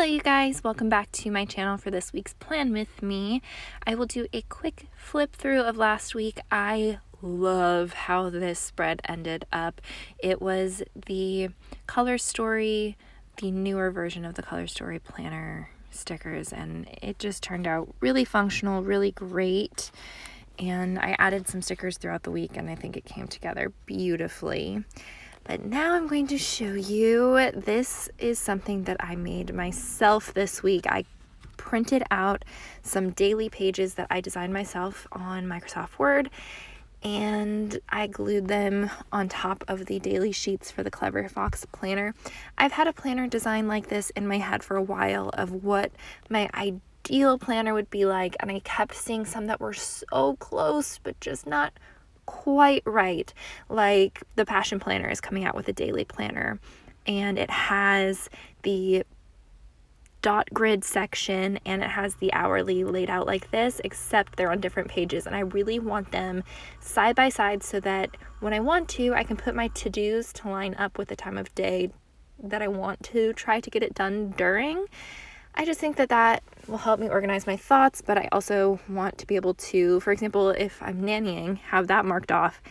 Hello you guys, welcome back to my channel for this week's plan with me. I will do a quick flip through of last week. I love how this spread ended up. It was the Color Story, the newer version of the Color Story planner stickers, and it just turned out really functional, really great. And I added some stickers throughout the week and I think it came together beautifully. But now I'm going to show you, this is something that I made myself this week. I printed out some daily pages that I designed myself on Microsoft Word, and I glued them on top of the daily sheets for the Clever Fox planner. I've had a planner design like this in my head for a while of what my ideal planner would be like, and I kept seeing some that were so close but just not quite right. Like the Passion Planner is coming out with a daily planner, and it has the dot grid section and it has the hourly laid out like this, except they're on different pages, and I really want them side by side so that when I want to, I can put my to-dos to line up with the time of day that I want to try to get it done during. I just think that that will help me organize my thoughts, but I also want to be able to, for example, if I'm nannying, have that marked off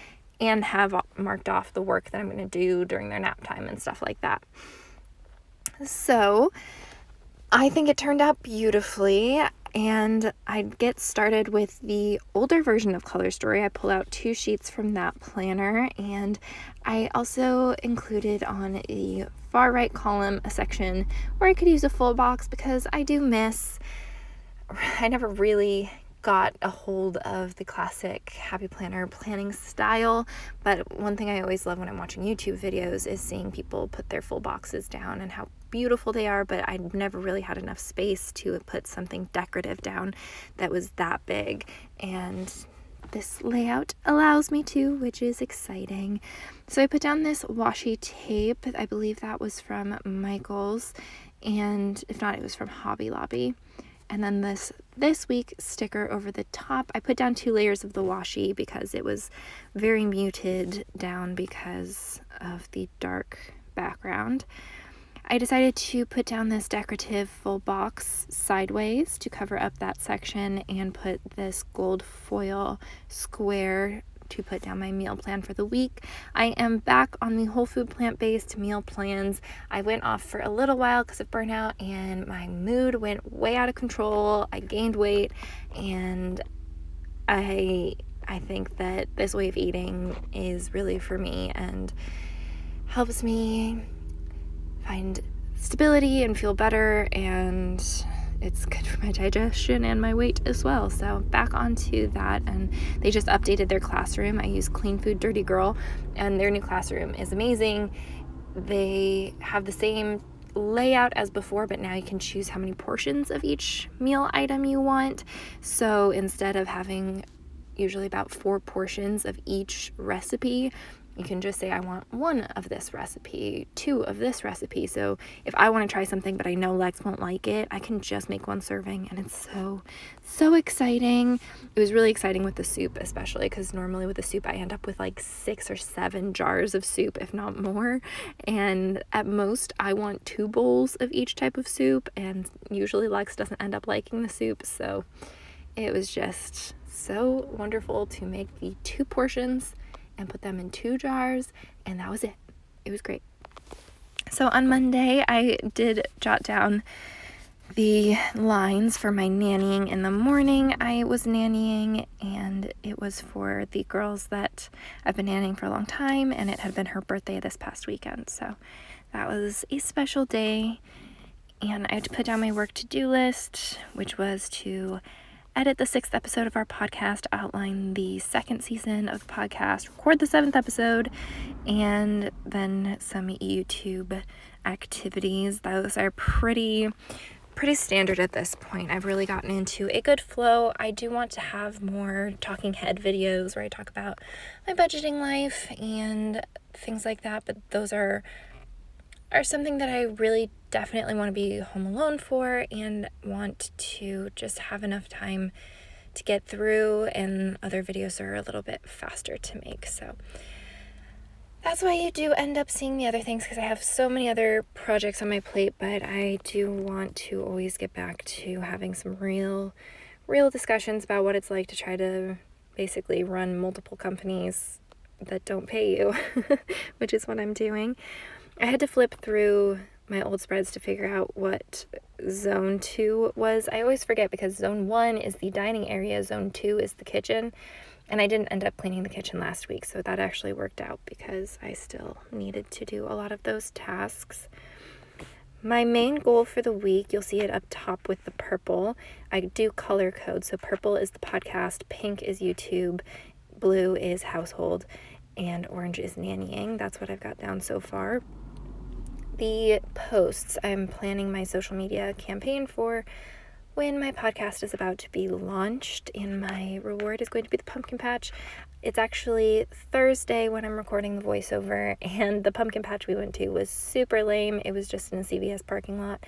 and have marked off the work that I'm going to do during their nap time and stuff like that. So I think it turned out beautifully, and I'd get started with the older version of Color Story. I pulled out 2 sheets from that planner, and I also included on the far right column a section where I could use a full box, because I never really got a hold of the classic Happy Planner planning style, but one thing I always love when I'm watching YouTube videos is seeing people put their full boxes down and how beautiful they are, but I never really had enough space to put something decorative down that was that big, and this layout allows me to, which is exciting. So I put down this washi tape. I believe that was from Michael's, and if not, it was from Hobby Lobby. And then this week sticker over the top. I put down 2 layers of the washi because it was very muted down because of the dark background. I decided to put down this decorative full box sideways to cover up that section, and put this gold foil square to put down my meal plan for the week. I am back on the whole food plant-based meal plans. I went off for a little while because of burnout, and my mood went way out of control. I gained weight, and I think that this way of eating is really for me and helps me find stability and feel better, and it's good for my digestion and my weight as well. So back onto that, and they just updated their classroom. I use Clean Food Dirty Girl, and their new classroom is amazing. They have the same layout as before, but now you can choose how many portions of each meal item you want. So instead of having usually about 4 portions of each recipe, you can just say, I want 1 of this recipe, 2 of this recipe. So if I want to try something but I know Lex won't like it, I can just make 1 serving, and it's so exciting. It was really exciting with the soup, especially because normally with the soup I end up with like 6 or 7 jars of soup, if not more, and at most I want 2 bowls of each type of soup, and usually Lex doesn't end up liking the soup. So it was just so wonderful to make the 2 portions and put them in 2 jars, and that was it. It was great. So on Monday, I did jot down the lines for my nannying in the morning. I was nannying, and it was for the girls that I've been nannying for a long time, and it had been her birthday this past weekend. So that was a special day, and I had to put down my work to-do list, which was to edit the 6th episode of our podcast, outline the 2nd season of the podcast, record the 7th episode, and then some YouTube activities. Those are pretty standard at this point. I've really gotten into a good flow. I do want to have more talking head videos where I talk about my budgeting life and things like that, but those are something that I really definitely want to be home alone for, and want to just have enough time to get through, and other videos are a little bit faster to make. So that's why you do end up seeing the other things, because I have so many other projects on my plate, but I do want to always get back to having some real discussions about what it's like to try to basically run multiple companies that don't pay you, which is what I'm doing. I had to flip through my old spreads to figure out what zone 2 was. I always forget because zone 1 is the dining area, zone 2 is the kitchen. And I didn't end up cleaning the kitchen last week, so that actually worked out because I still needed to do a lot of those tasks. My main goal for the week, you'll see it up top with the purple. I do color code, so purple is the podcast, pink is YouTube, blue is household, and orange is nannying. That's what I've got down so far. The posts, I'm planning my social media campaign for when my podcast is about to be launched, and my reward is going to be the pumpkin patch. It's actually Thursday when I'm recording the voiceover, and the pumpkin patch we went to was super lame. It was just in a CVS parking lot.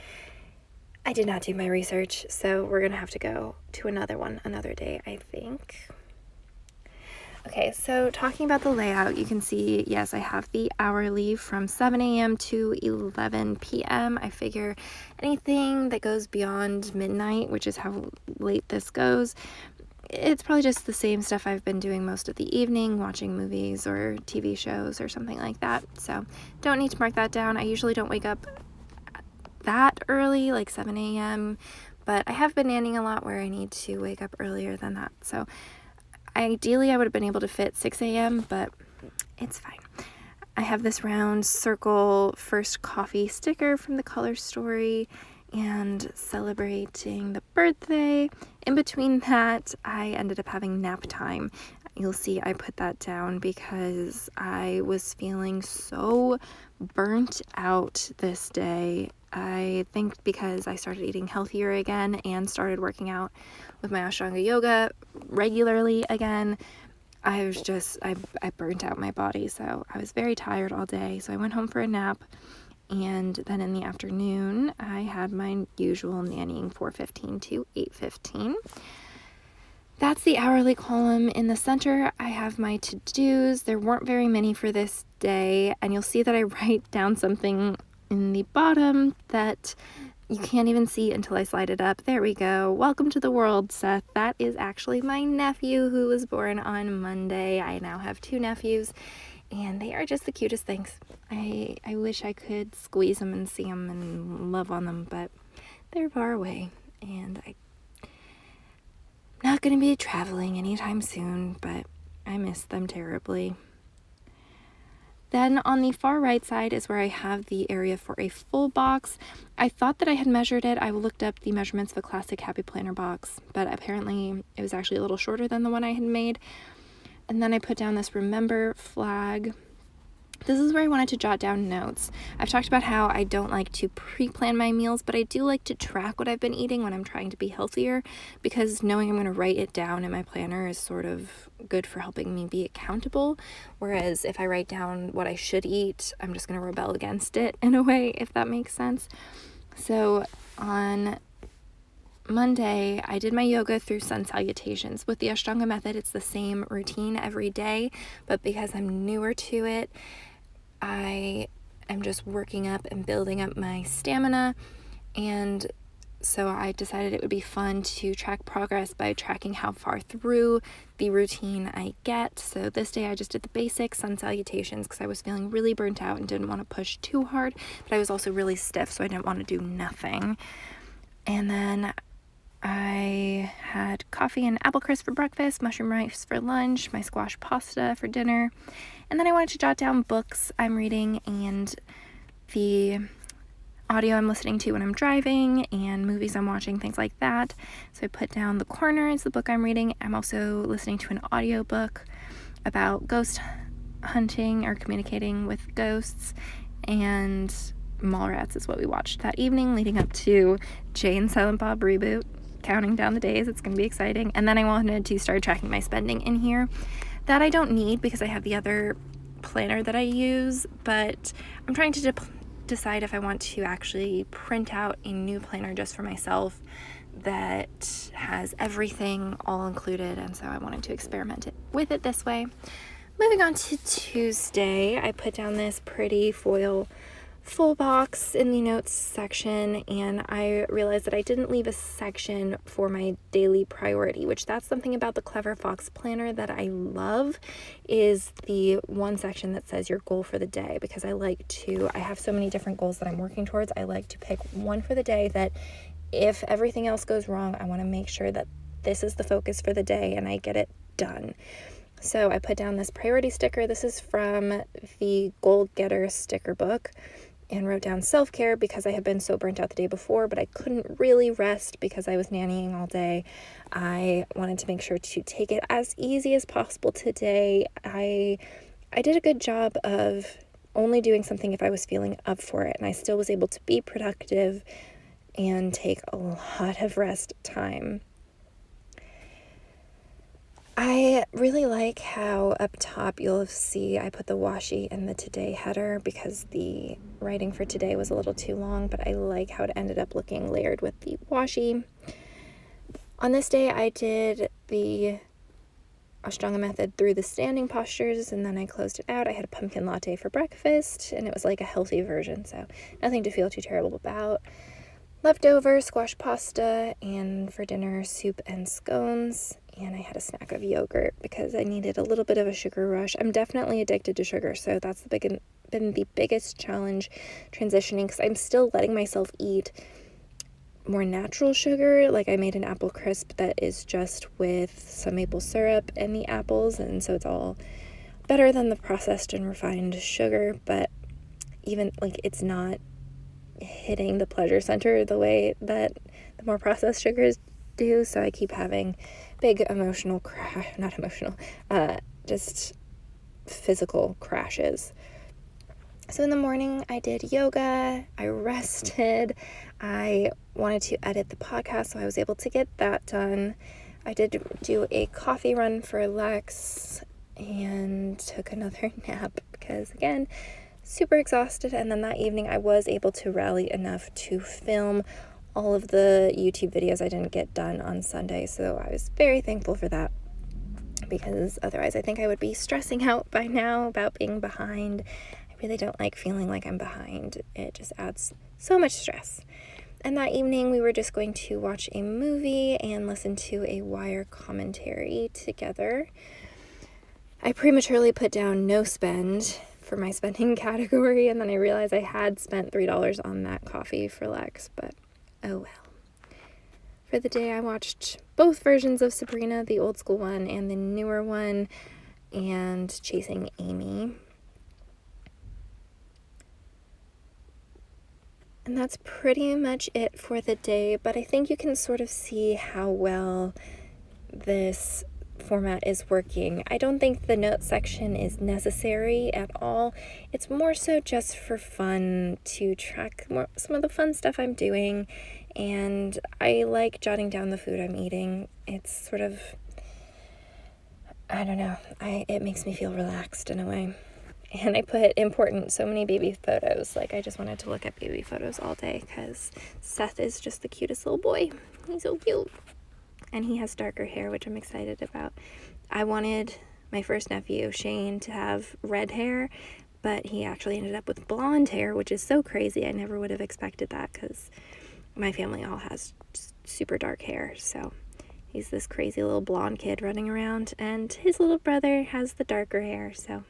I did not do my research, so we're gonna have to go to another one another day, I think. Okay, so talking about the layout, you can see, yes, I have the hourly from 7 a.m. to 11 p.m. I figure anything that goes beyond midnight, which is how late this goes, it's probably just the same stuff I've been doing most of the evening, watching movies or TV shows or something like that. So don't need to mark that down. I usually don't wake up that early, like 7 a.m., but I have been nannying a lot where I need to wake up earlier than that. So ideally, I would have been able to fit 6 a.m., but it's fine. I have this round circle first coffee sticker from the Color Story and celebrating the birthday. In between that, I ended up having nap time. You'll see I put that down because I was feeling so burnt out this day. I think because I started eating healthier again and started working out with my Ashtanga yoga regularly again. I burnt out my body, so I was very tired all day. So I went home for a nap, and then in the afternoon, I had my usual nannying 4:15 to 8:15. That's the hourly column. In the center, I have my to-dos. There weren't very many for this day, and you'll see that I write down something in the bottom that you can't even see until I slide it up. There we go. Welcome to the world, Seth. That is actually my nephew who was born on Monday. I now have 2 nephews, and they are just the cutest things. I wish I could squeeze them and see them and love on them, but they're far away, and I'm not going to be traveling anytime soon, but I miss them terribly. Then on the far right side is where I have the area for a full box. I thought that I had measured it. I looked up the measurements of a classic Happy Planner box, but apparently it was actually a little shorter than the one I had made. And then I put down this remember flag. This is where I wanted to jot down notes. I've talked about how I don't like to pre-plan my meals, but I do like to track what I've been eating when I'm trying to be healthier, because knowing I'm going to write it down in my planner is sort of good for helping me be accountable. Whereas if I write down what I should eat, I'm just going to rebel against it in a way, if that makes sense. So on Monday, I did my yoga through sun salutations. With the Ashtanga method, it's the same routine every day, but because I'm newer to it, I am just working up and building up my stamina, and so I decided it would be fun to track progress by tracking how far through the routine I get. So this day I just did the basic sun salutations because I was feeling really burnt out and didn't want to push too hard, but I was also really stiff, so I didn't want to do nothing. And then I had coffee and apple crisp for breakfast, mushroom rice for lunch, my squash pasta for dinner, and then I wanted to jot down books I'm reading and the audio I'm listening to when I'm driving and movies I'm watching, things like that. So I put down The Corner is the book I'm reading. I'm also listening to an audiobook about ghost hunting or communicating with ghosts, and Mallrats is what we watched that evening leading up to Jay and Silent Bob reboot. Counting down the days, it's going to be exciting. And then I wanted to start tracking my spending in here. That I don't need because I have the other planner that I use, but I'm trying to decide if I want to actually print out a new planner just for myself that has everything all included, and so I wanted to experiment with it this way. Moving on to Tuesday, I put down this pretty foil full box in the notes section, and I realized that I didn't leave a section for my daily priority, which that's something about the Clever Fox planner that I love, is the one section that says your goal for the day, because I have so many different goals that I'm working towards. I like to pick one for the day that if everything else goes wrong, I want to make sure that this is the focus for the day and I get it done. So I put down this priority sticker. This is from the Goal Getter sticker book, and wrote down self-care because I had been so burnt out the day before, but I couldn't really rest because I was nannying all day. I wanted to make sure to take it as easy as possible today. I did a good job of only doing something if I was feeling up for it, and I still was able to be productive and take a lot of rest time. I really like how up top you'll see I put the washi and the today header because the writing for today was a little too long, but I like how it ended up looking layered with the washi. On this day, I did the Ashtanga method through the standing postures, and then I closed it out. I had a pumpkin latte for breakfast, and it was like a healthy version, so nothing to feel too terrible about. Leftover squash pasta, and for dinner, soup and scones. And I had a snack of yogurt because I needed a little bit of a sugar rush. I'm definitely addicted to sugar, so that's been the biggest challenge transitioning, because I'm still letting myself eat more natural sugar. Like I made an apple crisp that is just with some maple syrup and the apples, and so it's all better than the processed and refined sugar, but even like it's not hitting the pleasure center the way that the more processed sugars do, so I keep having big just physical crashes. So in the morning I did yoga, I rested, I wanted to edit the podcast, so I was able to get that done. I did do a coffee run for Lex and took another nap because, again, super exhausted. And then that evening I was able to rally enough to film all of the YouTube videos I didn't get done on Sunday, so I was very thankful for that, because otherwise I think I would be stressing out by now about being behind. I really don't like feeling like I'm behind. It just adds so much stress. And that evening we were just going to watch a movie and listen to a Wire commentary together. I prematurely put down no spend for my spending category, and then I realized I had spent $3 on that coffee for Lex, but oh well. For the day, I watched both versions of Sabrina, the old school one and the newer one, and Chasing Amy. And that's pretty much it for the day, but I think you can sort of see how well this format is working. I don't think the notes section is necessary at all. It's more so just for fun to track some of the fun stuff I'm doing, and I like jotting down the food I'm eating. It's sort of, I don't know, it makes me feel relaxed in a way. And I put important so many baby photos. Like, I just wanted to look at baby photos all day because Seth is just the cutest little boy. He's so cute. And he has darker hair, which I'm excited about. I wanted my first nephew, Shane, to have red hair, but he actually ended up with blonde hair, which is so crazy. I never would have expected that because my family all has super dark hair. So he's this crazy little blonde kid running around, and his little brother has the darker hair. So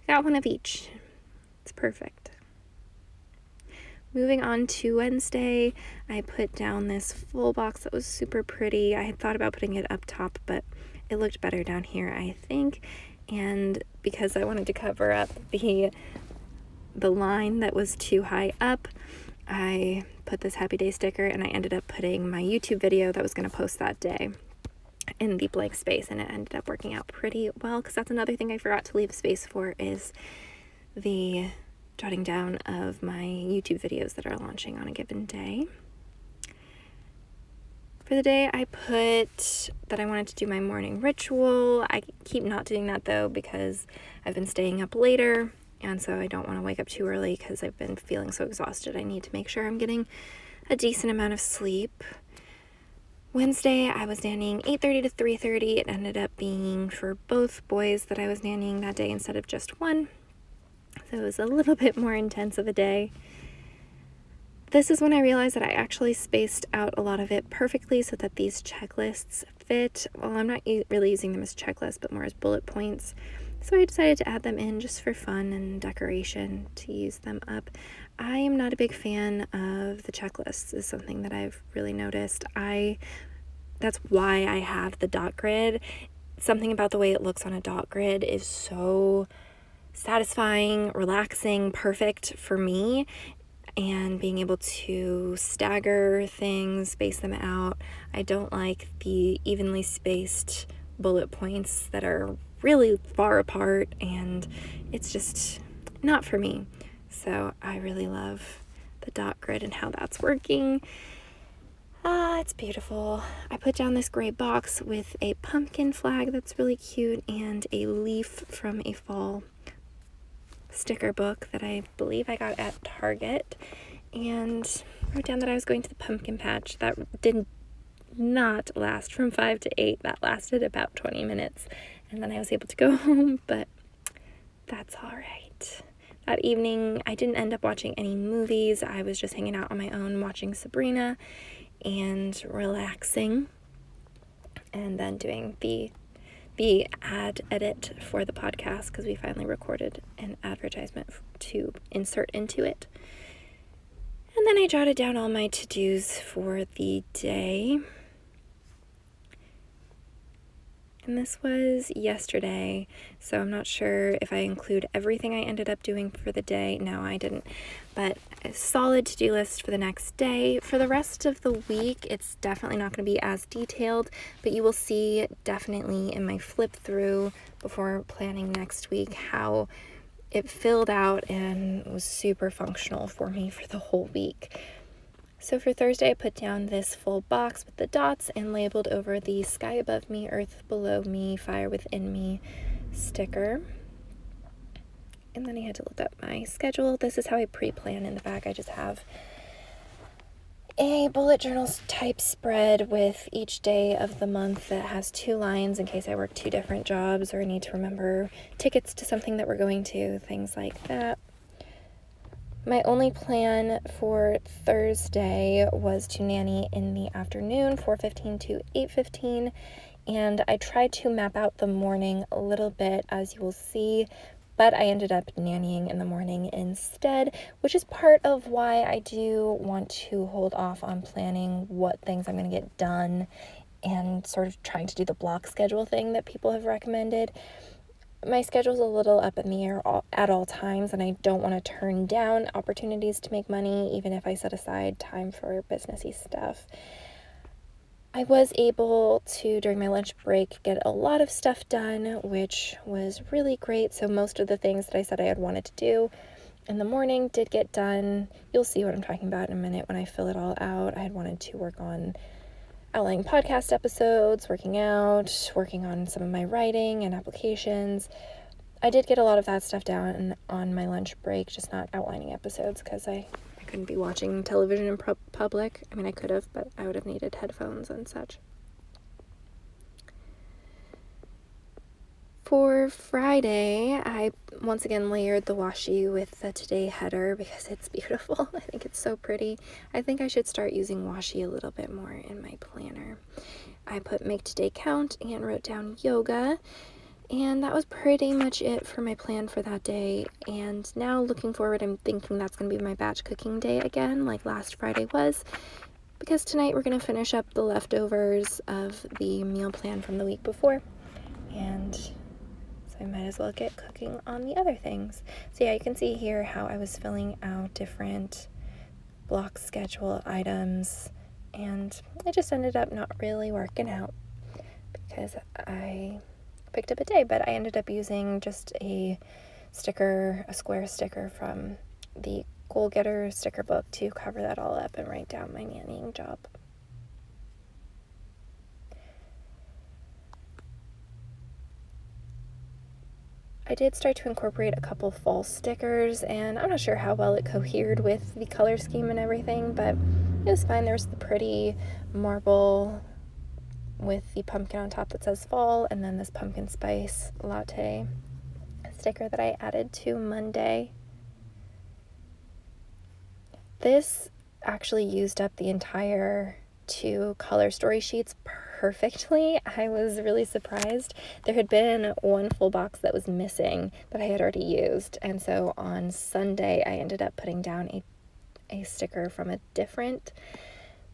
got one of each. It's perfect. Moving on to Wednesday, I put down this full box that was super pretty. I had thought about putting it up top, but it looked better down here, I think. And because I wanted to cover up the line that was too high up, I put this Happy Day sticker, and I ended up putting my YouTube video that was going to post that day in the blank space, and it ended up working out pretty well, because that's another thing I forgot to leave space for, is the jotting down of my YouTube videos that are launching on a given day. For the day, I put that I wanted to do my morning ritual. I keep not doing that though because I've been staying up later, and so I don't want to wake up too early because I've been feeling so exhausted. I need to make sure I'm getting a decent amount of sleep. Wednesday, I was nannying 8:30 to 3:30. It ended up being for both boys that I was nannying that day instead of just one. So it was a little bit more intense of a day. This is when I realized that I actually spaced out a lot of it perfectly so that these checklists fit. Well, I'm not really using them as checklists, but more as bullet points. So I decided to add them in just for fun and decoration to use them up. I am not a big fan of the checklists, is something that I've really noticed. That's why I have the dot grid. Something about the way it looks on a dot grid is so satisfying, relaxing, perfect for me. And being able to stagger things, space them out. I don't like the evenly spaced bullet points that are really far apart, and it's just not for me. So I really love the dot grid and how that's working. It's beautiful. I put down this gray box with a pumpkin flag that's really cute and a leaf from a fall sticker book that I believe I got at Target, and wrote down that I was going to the pumpkin patch. That did not last from 5 to 8. That lasted about 20 minutes, and then I was able to go home, but that's all right. That evening, I didn't end up watching any movies. I was just hanging out on my own watching Sabrina and relaxing, and then doing the ad edit for the podcast because we finally recorded an advertisement to insert into it. And then I jotted down all my to-dos for the day. And this was yesterday, so I'm not sure if I include everything I ended up doing for the day. No, I didn't. But a solid to-do list for the next day. For the rest of the week, it's definitely not going to be as detailed, but you will see definitely in my flip through before planning next week how it filled out and was super functional for me for the whole week. So for Thursday, I put down this full box with the dots and labeled over the sky above me, earth below me, fire within me sticker. And then I had to look up my schedule. This is how I pre-plan in the back. I just have a bullet journal type spread with each day of the month that has 2 lines in case I work 2 different jobs or I need to remember tickets to something that we're going to, things like that. My only plan for Thursday was to nanny in the afternoon, 4:15 to 8:15, and I tried to map out the morning a little bit, as you will see, but I ended up nannying in the morning instead, which is part of why I do want to hold off on planning what things I'm going to get done and sort of trying to do the block schedule thing that people have recommended. My schedule's a little up in the air at all times, and I don't want to turn down opportunities to make money, even if I set aside time for businessy stuff. I was able to, during my lunch break, get a lot of stuff done, which was really great. So most of the things that I said I had wanted to do in the morning did get done. You'll see what I'm talking about in a minute when I fill it all out. I had wanted to work on outlining podcast episodes, working out, working on some of my writing and applications. I did get a lot of that stuff down on my lunch break, just not outlining episodes because I couldn't be watching television in public. I mean, I could have, but I would have needed headphones and such. For Friday, I once again layered the washi with the Today header because it's beautiful. I think it's so pretty. I think I should start using washi a little bit more in my planner. I put make today count and wrote down yoga, and that was pretty much it for my plan for that day. And now looking forward, I'm thinking that's going to be my batch cooking day again, like last Friday was, because tonight we're going to finish up the leftovers of the meal plan from the week before, and I might as well get cooking on the other things. So yeah, you can see here how I was filling out different block schedule items, and it just ended up not really working out because I picked up a day, but I ended up using just a square sticker from the Goal Getter sticker book to cover that all up and write down my nannying job. I did start to incorporate a couple fall stickers, and I'm not sure how well it cohered with the color scheme and everything, but it was fine. There was the pretty marble with the pumpkin on top that says fall, and then this pumpkin spice latte sticker that I added to Monday. This actually used up the entire 2 color story sheets perfectly. I was really surprised. There had been 1 full box that was missing that I had already used, and so on Sunday I ended up putting down a sticker from a different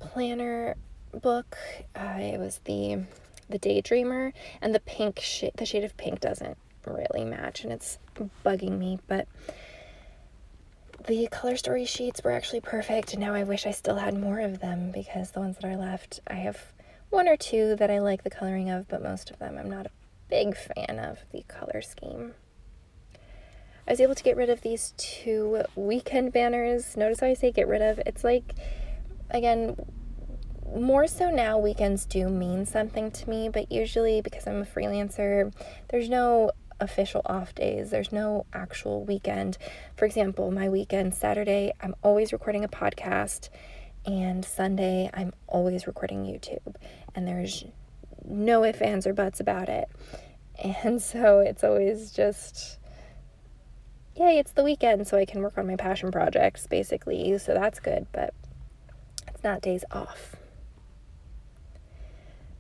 planner book. It was the Daydreamer, and the shade of pink doesn't really match, and it's bugging me, but the color story sheets were actually perfect, and now I wish I still had more of them, because the ones that are left, I have 1 or 2 that I like the coloring of, but most of them I'm not a big fan of the color scheme. I was able to get rid of these 2 weekend banners. Notice how I say get rid of? It's like, again, more so now weekends do mean something to me, but usually because I'm a freelancer, there's no official off days. There's no actual weekend. For example, my weekend, Saturday, I'm always recording a podcast, and Sunday, I'm always recording YouTube, and there's no ifs, ands, or buts about it. And so it's always just, yay, it's the weekend, so I can work on my passion projects, basically, so that's good, but it's not days off.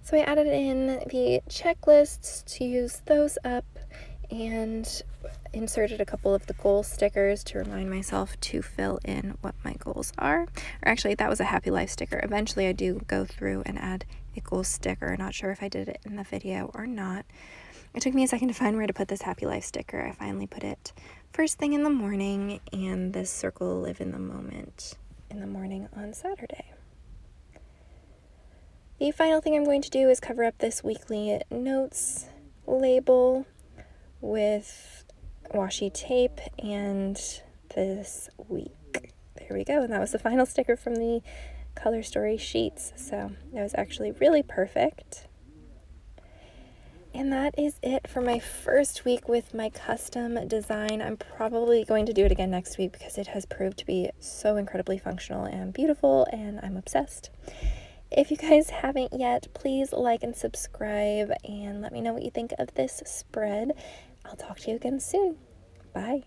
So I added in the checklists to use those up, and inserted a couple of the goal stickers to remind myself to fill in what my goals are. Or actually, that was a happy life sticker. Eventually I do go through and add a goal sticker. Not sure if I did it in the video or not. It took me a second to find where to put this happy life sticker. I finally put it first thing in the morning, and this circle live in the moment in the morning on Saturday. The final thing I'm going to do is cover up this weekly notes label with washi tape and this week. There we go. And that was the final sticker from the color story sheets. So that was actually really perfect. And that is it for my first week with my custom design. I'm probably going to do it again next week because it has proved to be so incredibly functional and beautiful, and I'm obsessed. If you guys haven't yet, please like and subscribe and let me know what you think of this spread. I'll talk to you again soon. Bye.